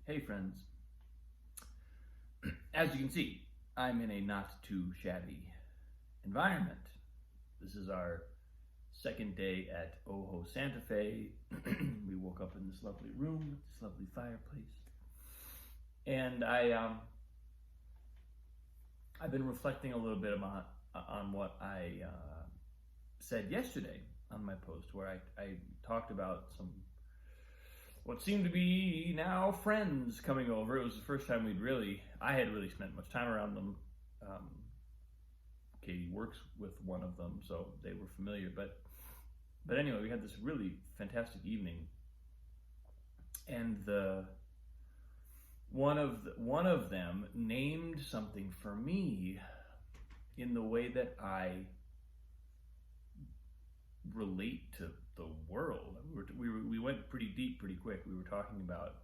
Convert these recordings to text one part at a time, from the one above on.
Hey friends, as you can see, I'm in a not too shabby environment. This is our second day at Ojo Santa Fe. We woke up in this lovely room with this lovely fireplace. And I've been reflecting a little bit on what I said yesterday on my post where I talked about some what seemed to be now friends coming over. It was the first time I had really spent much time around them. Katie works with one of them, so they were familiar. But anyway, we had this really fantastic evening, and one of them named something for me in the way that I relate to the world. We went pretty deep pretty quick. We were talking about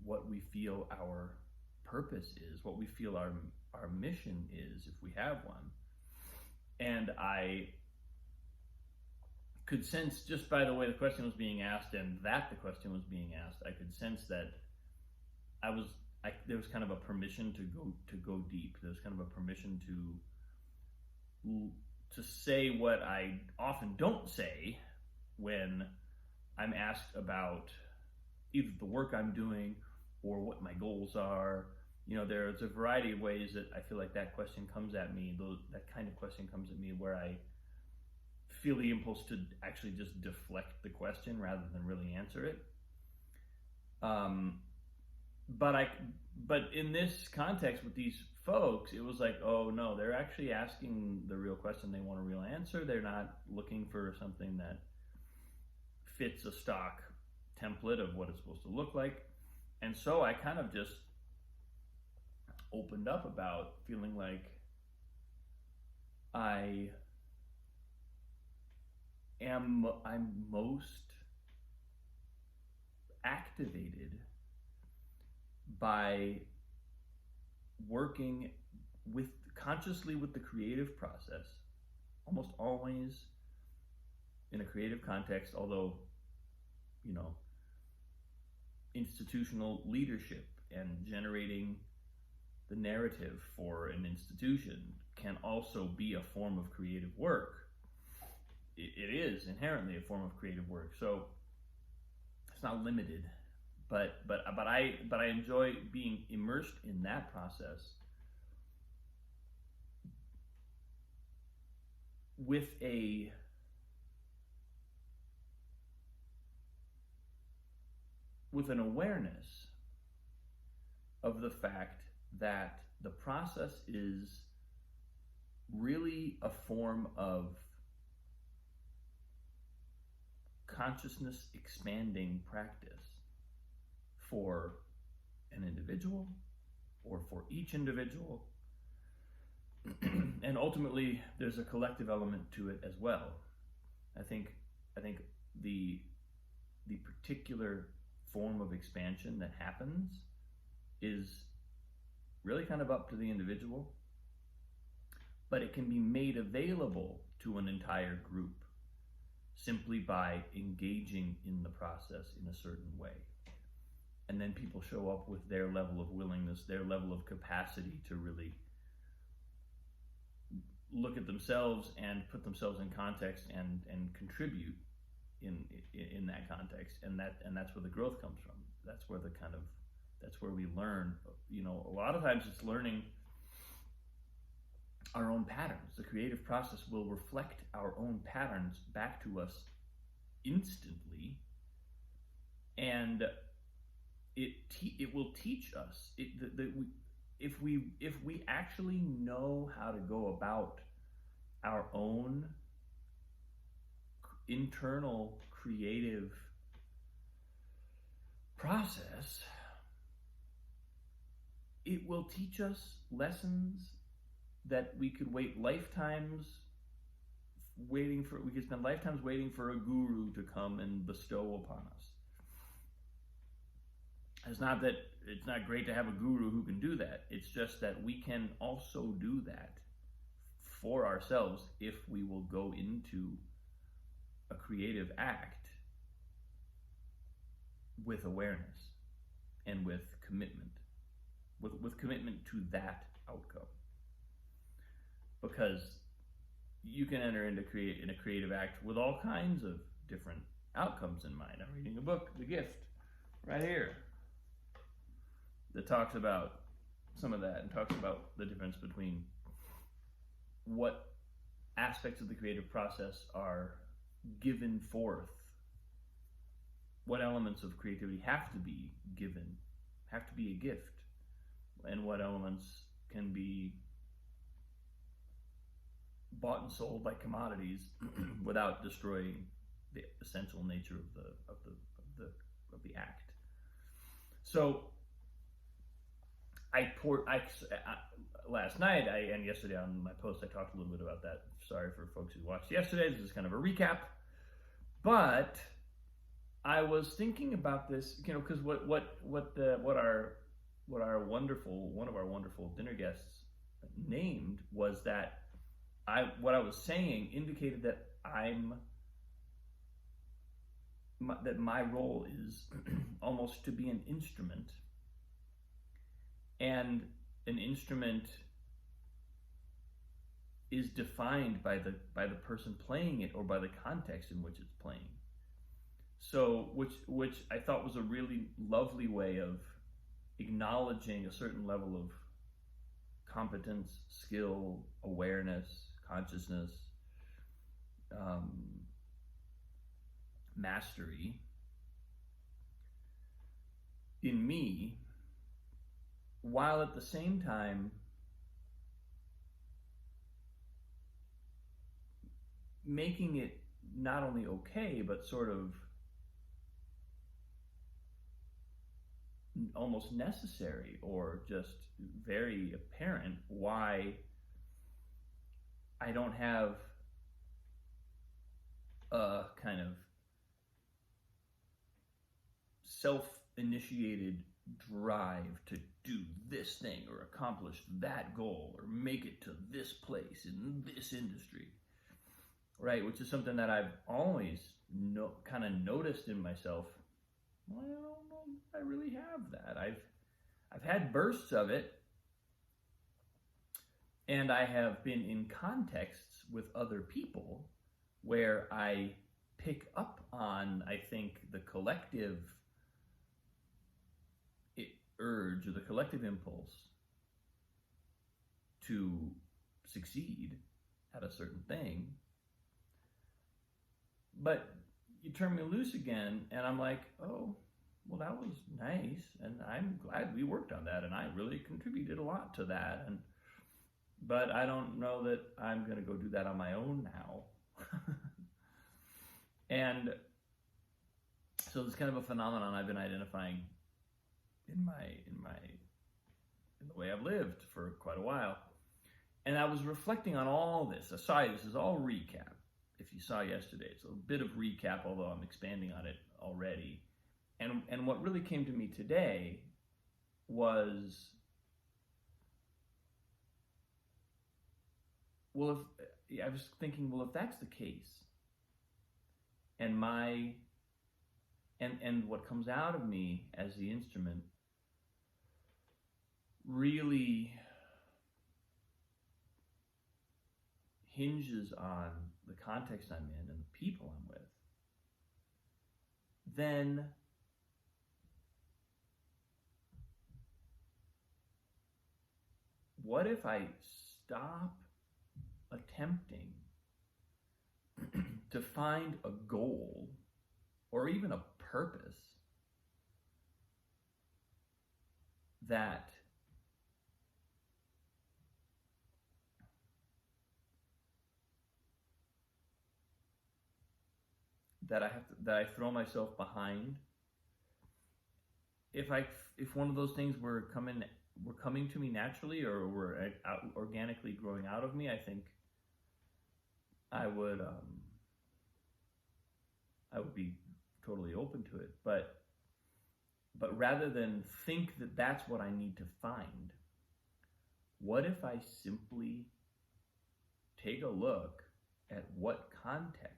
what we feel our purpose is, what we feel our mission is, if we have one. And I could sense, just by the way the question was being asked and that the question was being asked, I could sense that there was kind of a permission to go deep. There was kind of a permission to say what I often don't say when I'm asked about either the work I'm doing or what my goals are. You know, there's a variety of ways that I feel like that question comes at me. That kind of question comes at me where I feel the impulse to actually just deflect the question rather than really answer it. But in this context with these folks, it was like, oh no, they're actually asking the real question. They want a real answer. They're not looking for something that fits a stock template of what it's supposed to look like. And so I kind of just opened up about feeling like I'm most activated by working consciously with the creative process, almost always in a creative context, although, you know, institutional leadership and generating the narrative for an institution can also be a form of creative work. It is inherently a form of creative work, so it's not limited. But I enjoy being immersed in that process with an awareness of the fact that the process is really a form of consciousness expanding practice for an individual or for each individual. And ultimately there's a collective element to it as well. I think the particular form of expansion that happens is really kind of up to the individual, but it can be made available to an entire group simply by engaging in the process in a certain way. And then people show up with their level of willingness, their level of capacity to really look at themselves and put themselves in context and contribute in that context. And that's where the growth comes from. That's where we learn. You know, a lot of times it's learning our own patterns. The creative process will reflect our own patterns back to us instantly, and it will teach us if we actually know how to go about our own internal creative process. It will teach us lessons that we could spend lifetimes waiting for a guru to come and bestow upon us. It's not that it's not great to have a guru who can do that. It's just that we can also do that for ourselves if we will go into a creative act with awareness. and with commitment, with commitment to that outcome. Because you can enter into a creative act with all kinds of different outcomes in mind. I'm reading a book, The Gift, right here, that talks about some of that and talks about the difference between what aspects of the creative process are given forth, what elements of creativity have to be given, have to be a gift, and what elements can be bought and sold like commodities without destroying the essential nature of the act. So last night and yesterday on my post I talked a little bit about that. Sorry for folks who watched yesterday. This is kind of a recap, but I was thinking about this, because one of our wonderful dinner guests named was that what I was saying indicated that that my role is almost to be an instrument, and an instrument is defined by the person playing it or by the context in which it's playing. So, which I thought was a really lovely way of acknowledging a certain level of competence, skill, awareness, consciousness, mastery in me, while at the same time making it not only okay, but sort of almost necessary or just very apparent why I don't have a kind of self-initiated drive to do this thing or accomplish that goal or make it to this place in this industry, right? Which is something that I've always kind of noticed in myself. Well, I don't know if I really have that. I've had bursts of it, and I have been in contexts with other people where I pick up on, I think, the collective urge or the collective impulse to succeed at a certain thing. But you turn me loose again, and I'm like, oh, well, that was nice, and I'm glad we worked on that, and I really contributed a lot to that, but I don't know that I'm going to go do that on my own now. And so it's kind of a phenomenon I've been identifying in the way I've lived for quite a while. And I was reflecting on all this. Aside, this is all recap. If you saw yesterday, it's a bit of recap, although I'm expanding on it already. And what really came to me today was, I was thinking, well, if that's the case, and what comes out of me as the instrument really hinges on the context I'm in and the people I'm with, then what if I stop attempting to find a goal or even a purpose that I throw myself behind? If one of those things were coming to me naturally, or were organically growing out of me, I think I would be totally open to it. But rather than think that that's what I need to find, what if I simply take a look at what contexts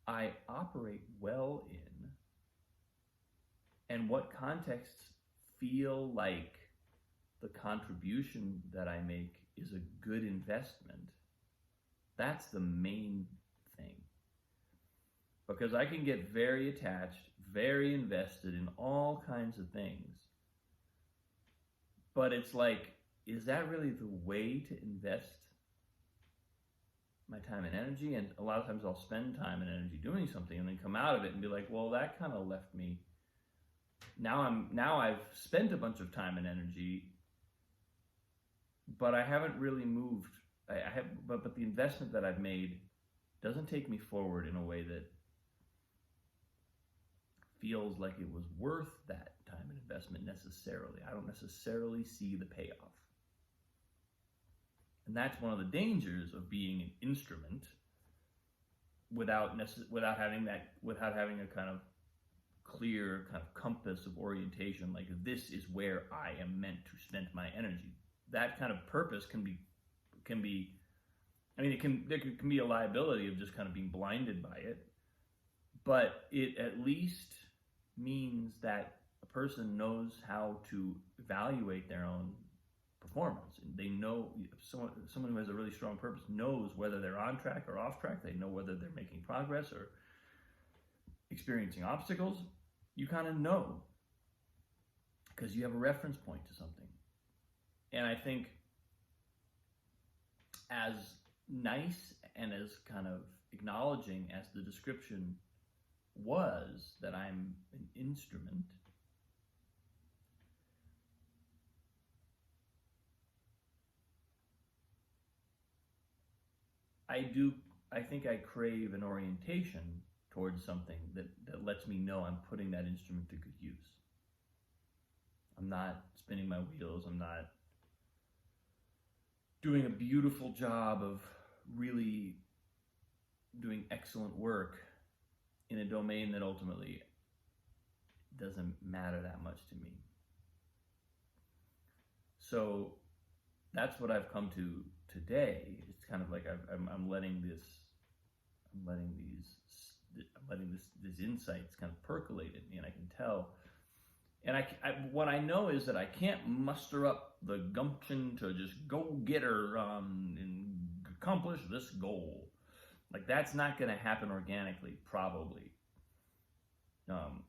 I operate well in, and what contexts feel like the contribution that I make is a good investment. That's the main thing. Because I can get very attached, very invested in all kinds of things. But it's like, is that really the way to invest my time and energy? And a lot of times I'll spend time and energy doing something and then come out of it and be like, well, that kind of left me. Now I've spent a bunch of time and energy, but I haven't really moved. But the investment that I've made doesn't take me forward in a way that feels like it was worth that time and investment necessarily. I don't necessarily see the payoff. And that's one of the dangers of being an instrument without having a kind of clear kind of compass of orientation, like this is where I am meant to spend my energy. That kind of purpose can be there can be a liability of just kind of being blinded by it, but it at least means that a person knows how to evaluate their own performance. And they know, someone who has a really strong purpose knows whether they're on track or off track. They know whether they're making progress or experiencing obstacles. You kind of know because you have a reference point to something. And I think as nice and as kind of acknowledging as the description was that I'm an instrument, I think I crave an orientation towards something that lets me know I'm putting that instrument to good use. I'm not spinning my wheels. I'm not doing a beautiful job of really doing excellent work in a domain that ultimately doesn't matter that much to me. So that's what I've come to today. It's kind of like I'm letting these insights kind of percolate in me, and I can tell. And what I know is that I can't muster up the gumption to just go get her and accomplish this goal. Like, that's not going to happen organically, probably.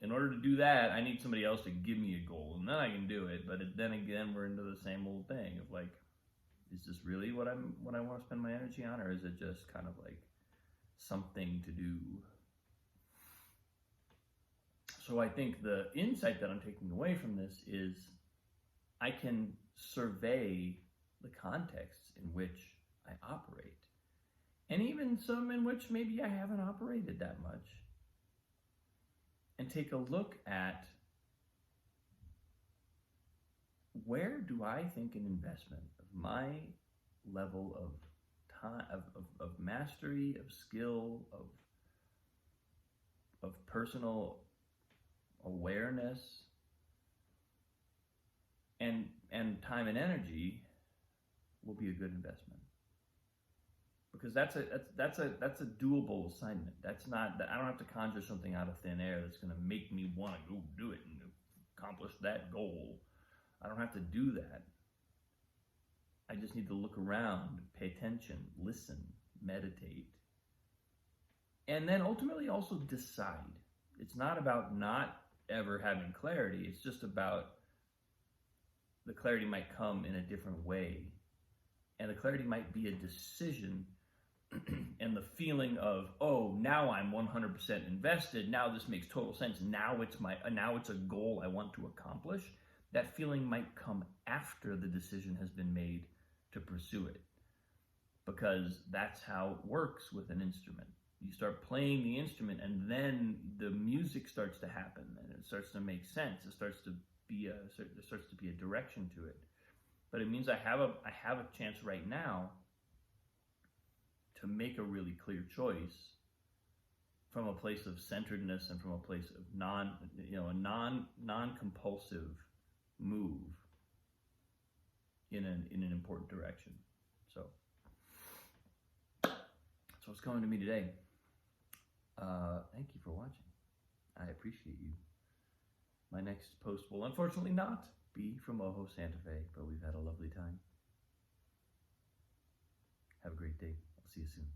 In order to do that, I need somebody else to give me a goal, and then I can do it. But then again, we're into the same old thing of like, is this really what I want to spend my energy on, or is it just kind of like something to do? So I think the insight that I'm taking away from this is I can survey the contexts in which I operate, and even some in which maybe I haven't operated that much, and take a look at where do I think an investment of my level of time, of mastery, of skill, of personal awareness, and time and energy will be a good investment. Because that's a doable assignment. That's not, I don't have to conjure something out of thin air that's going to make me want to go do it and accomplish that goal. I don't have to do that. I just need to look around, pay attention, listen, meditate, and then ultimately also decide. It's not about not ever having clarity. It's just about the clarity might come in a different way. And the clarity might be a decision and the feeling of, oh, now I'm 100% invested. Now this makes total sense. Now it's a goal I want to accomplish. That feeling might come after the decision has been made to pursue it, because that's how it works with an instrument. You start playing the instrument, and then the music starts to happen, and it starts to make sense. There starts to be a direction to it. But it means I have a chance right now to make a really clear choice from a place of centeredness and from a place of non-compulsive move in an important direction. So that's what's coming to me today. Thank you for watching. I appreciate you. My next post will unfortunately not be from Ojo Santa Fe, but we've had a lovely time. Have a great day. I'll see you soon.